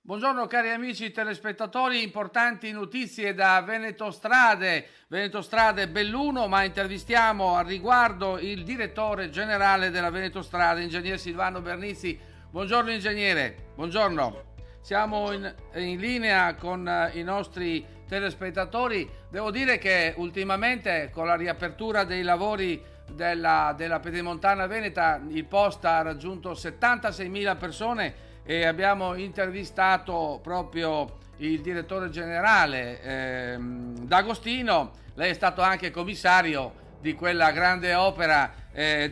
Buongiorno cari amici telespettatori, importanti notizie da Veneto Strade Belluno, ma intervistiamo al riguardo il direttore generale della Veneto Strade, ingegner Silvano Bernizzi. Buongiorno ingegnere, buongiorno. Siamo in linea con i nostri telespettatori. Devo dire che ultimamente con la riapertura dei lavori della Pedemontana Veneta il post ha raggiunto 76.000 persone e abbiamo intervistato proprio il direttore generale D'Agostino. Lei è stato anche commissario di quella grande opera.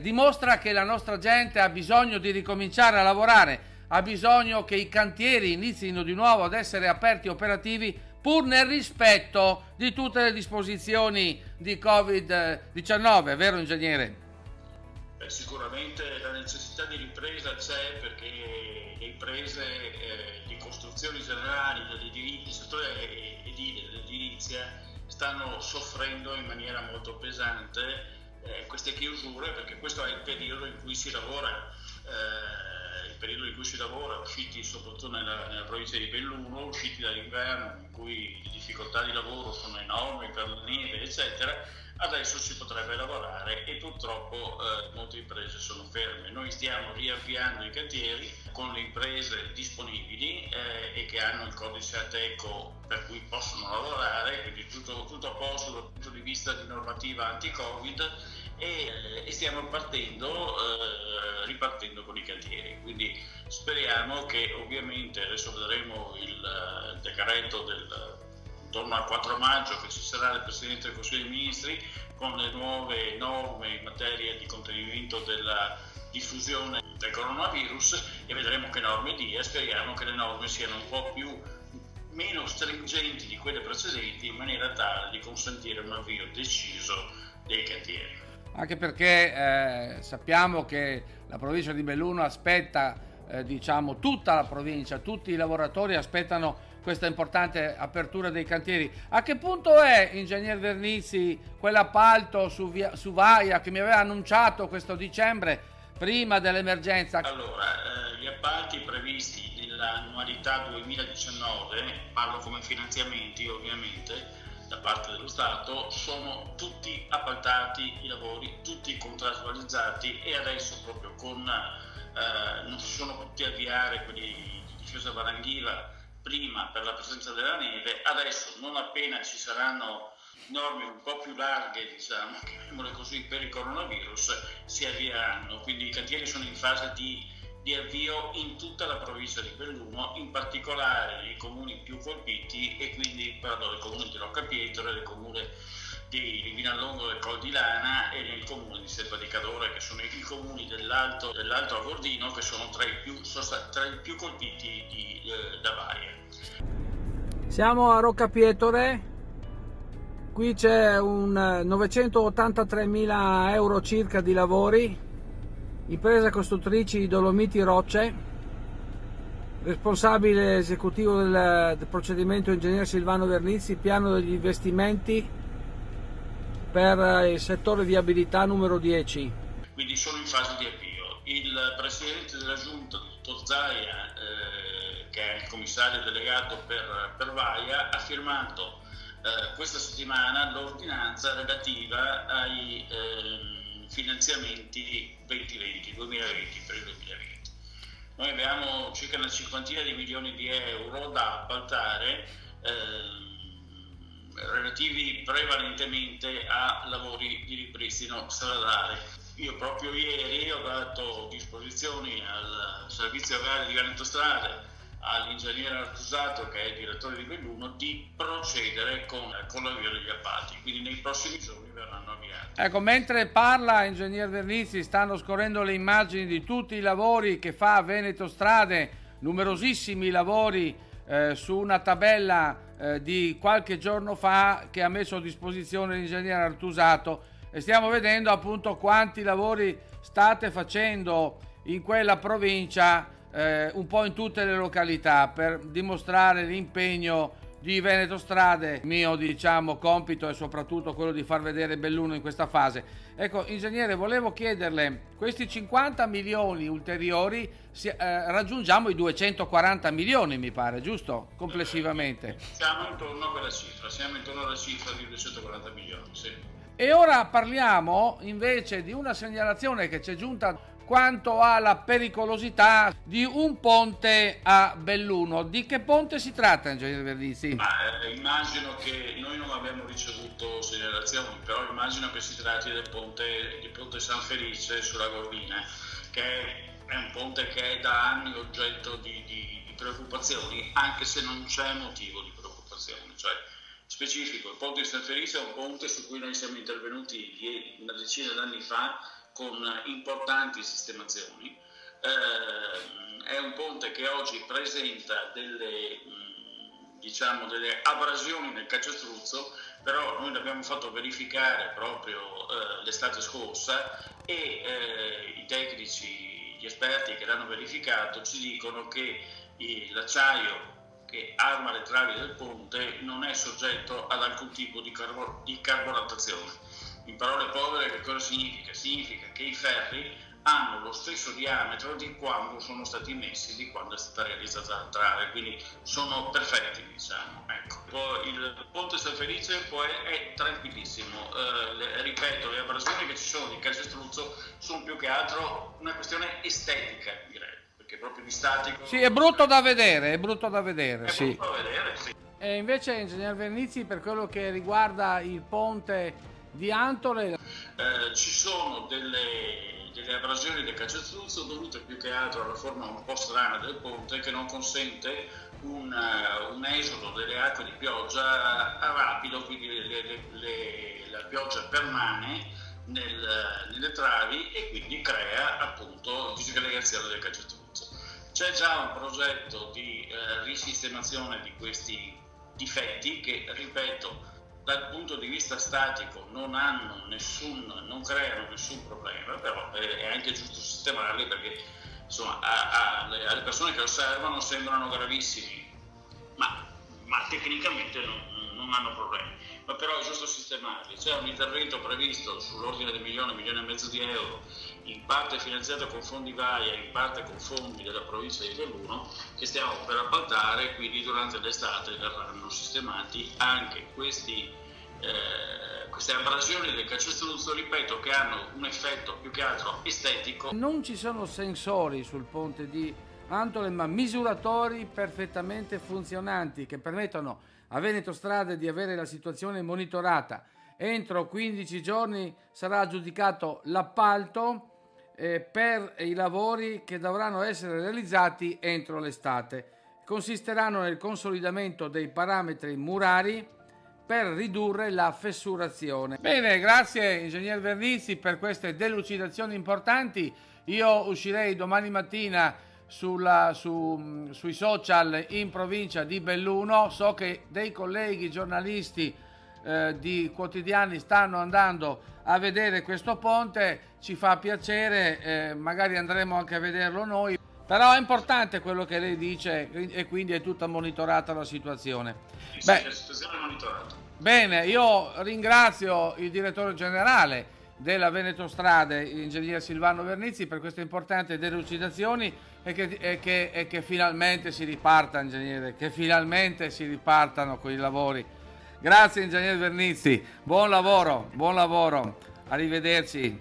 Dimostra che la nostra gente ha bisogno di ricominciare a lavorare, ha bisogno che i cantieri inizino di nuovo ad essere aperti e operativi, pur nel rispetto di tutte le disposizioni di Covid-19, vero ingegnere? Sicuramente la necessità di ripresa c'è, perché le imprese di costruzioni generali del settore edile, dell'edilizia, stanno soffrendo in maniera molto pesante queste chiusure, perché questo è il periodo in cui si lavora, usciti soprattutto nella provincia di Belluno, usciti dall'inverno in cui le difficoltà di lavoro sono enormi per la neve eccetera. Adesso si potrebbe lavorare e purtroppo molte imprese sono ferme. Noi stiamo riavviando i cantieri con le imprese disponibili e che hanno il codice Ateco per cui possono lavorare, quindi tutto a posto dal punto di vista di normativa anti-Covid e stiamo ripartendo con i cantieri. Quindi speriamo che, ovviamente adesso vedremo il decreto intorno al 4 maggio che ci sarà il Presidente del Consiglio dei Ministri con le nuove norme in materia di contenimento della diffusione del coronavirus, e vedremo che norme dia. Speriamo che le norme siano un po' meno stringenti di quelle precedenti, in maniera tale di consentire un avvio deciso dei cantieri. Anche perché sappiamo che la provincia di Belluno aspetta, tutta la provincia, tutti i lavoratori aspettano questa importante apertura dei cantieri. A che punto è, ingegner Bernizzi, quell'appalto su Vaia che mi aveva annunciato questo dicembre, prima dell'emergenza? Allora, gli appalti previsti nell'annualità 2019, parlo come finanziamenti ovviamente, da parte dello Stato, sono tutti appaltati i lavori, tutti contrattualizzati, e adesso proprio non si sono potuti avviare quelli di difesa Valanghiva prima per la presenza della neve. Adesso, non appena ci saranno norme un po' più larghe, chiamiamole così, per il coronavirus, si avvieranno. Quindi i cantieri sono in fase di avvio in tutta la provincia di Belluno, in particolare nei comuni più colpiti, e quindi parlo del comune di Roccapietro, del comune di Vinallongo del Col di Lana e nel comune di Selva di Cadore, che sono i comuni dell'Alto Avordino, che sono tra i più colpiti da Vaia. Siamo a Roccapietore, qui c'è un 983.000 euro circa di lavori, impresa costruttrici Dolomiti Rocce, responsabile esecutivo del procedimento ingegner Silvano Bernizzi, piano degli investimenti per il settore viabilità numero 10. Quindi sono in fase di avvio. Il presidente della giunta, dottor Zaia, che è il commissario delegato per Vaia, ha firmato questa settimana l'ordinanza relativa ai finanziamenti 2020 per il 2020. Noi abbiamo circa una cinquantina di milioni di euro da appaltare, relativi prevalentemente a lavori di ripristino stradale. Io proprio ieri ho dato disposizioni al servizio agrario di Veneto Strade, all'ingegnere Artusato, che è il direttore di Belluno, di procedere con l'avvio degli appalti. Quindi nei prossimi giorni verranno avviati. Ecco, mentre parla ingegner Bernizzi stanno scorrendo le immagini di tutti i lavori che fa Veneto Strade, numerosissimi lavori su una tabella di qualche giorno fa che ha messo a disposizione l'ingegnere Artusato, e stiamo vedendo appunto quanti lavori state facendo in quella provincia, un po' in tutte le località, per dimostrare l'impegno di Veneto Strade. Il mio, diciamo, compito è soprattutto quello di far vedere Belluno in questa fase. Ecco, ingegnere, volevo chiederle, questi 50 milioni ulteriori, raggiungiamo i 240 milioni, mi pare, giusto? Complessivamente. Siamo intorno a quella cifra, di 240 milioni, sì. E ora parliamo invece di una segnalazione che ci è giunta quanto alla pericolosità di un ponte a Belluno. Di che ponte si tratta, ingegnere Vernizzi? Immagino che noi non abbiamo ricevuto segnalazioni, però immagino che si tratti del ponte San Felice sulla Gordina, che è un ponte che è da anni oggetto di preoccupazioni, anche se non c'è motivo di preoccupazione. Cioè, specifico, il ponte di San Felice è un ponte su cui noi siamo intervenuti una decina d'anni fa con importanti sistemazioni. È un ponte che oggi presenta delle abrasioni nel calcestruzzo, però noi l'abbiamo fatto verificare proprio l'estate scorsa e i tecnici, gli esperti che l'hanno verificato ci dicono che l'acciaio che arma le travi del ponte non è soggetto ad alcun tipo di carbonatazione. In parole povere, che cosa significa? Significa che i ferri hanno lo stesso diametro di quando sono stati messi, di quando è stata realizzata la trave, quindi sono perfetti, diciamo. Ecco. Poi il ponte San Felice poi è tranquillissimo. Ripeto, le abrasioni che ci sono di calcestruzzo sono più che altro una questione estetica, direi, perché proprio di statico. Sì, è brutto da vedere, brutto da vedere, sì. E invece, ingegner Vernizzi, per quello che riguarda il ponte di Antole, ci sono delle abrasioni del calcestruzzo dovute più che altro alla forma un po' strana del ponte, che non consente un esodo delle acque di pioggia rapido, quindi la pioggia permane nelle travi e quindi crea appunto disgregazione del calcestruzzo. C'è già un progetto di risistemazione di questi difetti che, ripeto, dal punto di vista statico non creano nessun problema, però è anche giusto sistemarli, perché insomma alle persone che osservano sembrano gravissimi, ma tecnicamente non hanno problemi. Ma però è giusto sistemarli. C'è un intervento previsto sull'ordine del milione e mezzo di euro, in parte finanziato con fondi VAIA, in parte con fondi della provincia di Belluno, che stiamo per appaltare, quindi durante l'estate verranno sistemati anche queste abrasioni del calcestruzzo, ripeto, che hanno un effetto più che altro estetico. Non ci sono sensori sul ponte di Antole, ma misuratori perfettamente funzionanti che permettono a Veneto Strade di avere la situazione monitorata. Entro 15 giorni sarà aggiudicato l'appalto per i lavori che dovranno essere realizzati entro l'estate. Consisteranno nel consolidamento dei parametri murari per ridurre la fessurazione. Bene, grazie ingegner Vernizzi per queste delucidazioni importanti. Io uscirei domani mattina sui social in provincia di Belluno. So che dei colleghi giornalisti di quotidiani stanno andando a vedere questo ponte, ci fa piacere, magari andremo anche a vederlo noi, però è importante quello che lei dice e quindi è tutta monitorata la situazione. Sì, la situazione è monitorata. Bene, io ringrazio il direttore generale della Veneto Strade, ingegner Silvano Vernizzi, per queste importanti delucidazioni e che finalmente si riparta, ingegnere, che finalmente si ripartano con i lavori. Grazie ingegner Vernizzi, buon lavoro, arrivederci.